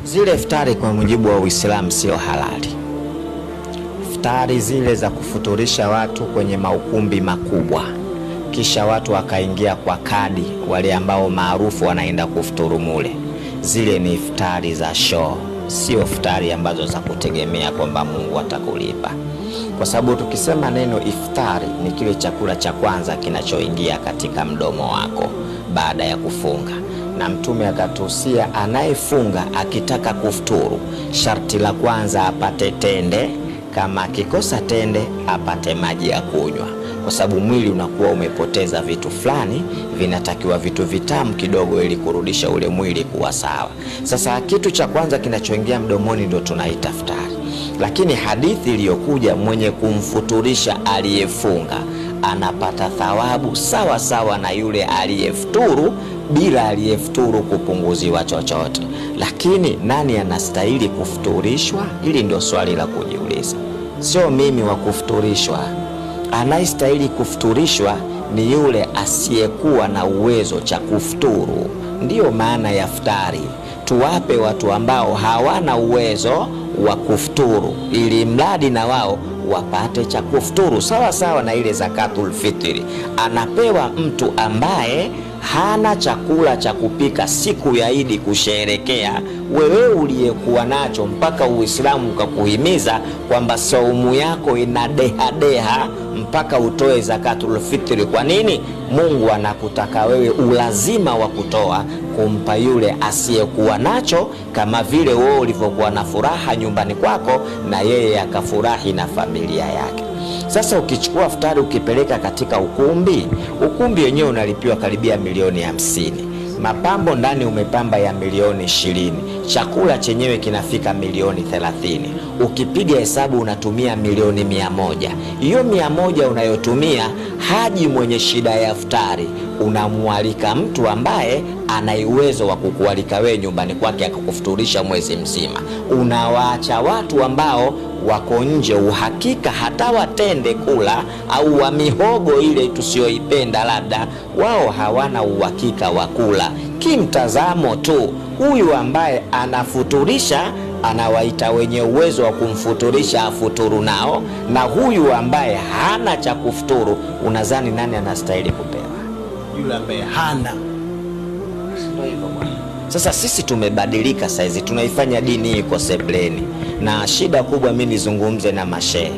Zile iftari kwa mujibu wa Uislamu sio halali. Iftari zile za kufuturisha watu kwenye maukumbi makubwa, kisha watu wakaingia kwa kadi, wale ambao maarufu wanaenda kufuturu mule, zile ni iftari za show, sio iftari ambazo za kutegemea kwamba Mungu atakulipa. Kwa sababu tukisema neno iftari ni kile chakula cha kwanza kinachoingia katika mdomo wako baada ya kufunga, na Mtume akatuhusia anayefunga akitaka kufuturu, sharti la kwanza apate tende, kama akikosa tende apate maji ya kunywa, kwa sababu mwili unakuwa umepoteza vitu fulani, vinatakiwa vitu vitamu kidogo ili kurudisha ule mwili kuwa sawa. Sasa kitu cha kwanza kinachoingia mdomoni ndio tunaita iftari. Lakini hadithi iliyokuja, mwenye kumfuturisha aliyefunga anapata thawabu sawa sawa na yule aliyefuturu, bila aliyefuturu kupunguziwa chochote. Lakini nani anastahili kufuturishwa? Hili ndio swali la kujiuliza, sio mimi wa kufuturishwa. Anayestahili kufuturishwa ni yule asiyekuwa na uwezo cha kufuturu. Ndiyo maana ya iftari, tuwape watu ambao hawana uwezo wa kufuturu, ili mradi na wao wapate cha kufuturu, sawa sawa na ile zakatul fitri. Anapewa mtu ambaye hana chakula cha kupika siku ya Idi kusherekea, wewe uliyekuwa nacho mpaka Uislamu ukakuhimiza kwamba saumu yako ina deha mpaka utoe zakatul fitri. Kwa nini? Mungu anakutaka wewe ulazima wa kutoa kumpa yule asiyekuwa nacho, kama vile wewe ulivyokuwa na furaha nyumbani kwako na yeye akafurahi na familia yake. Sasa ukichukua iftari ukipeleka katika ukumbi wenyewe unalipiwa karibia milioni 50, mapambo ndani umepamba ya milioni 20, chakula chenyewe kinafika milioni 30. Ukipiga hesabu unatumia milioni 100. Hiyo 100 unayotumia, haji mwenye shida ya iftari unamwalika mtu ambaye ana uwezo wa kukualika wewe nyumbani kwake akakufuturisha mwezi mzima. Unawaacha watu ambao wako nje, uhakika hata watende kula au wa mihogo ile tusioipenda, labda wao hawana uhakika wa kula. Kimtazamo tu, huyu ambaye anafuturisha anawaita wenye uwezo wa kumfuturisha afuturu nao, na huyu ambaye hana cha kufuturu, unadhani nani anastahili kupewa? Yule ambaye hana. Sasa sisi tumebadilika saizi, tunaifanya dini iko sebleni, na shida kubwa mimi nizungumze na mashehe.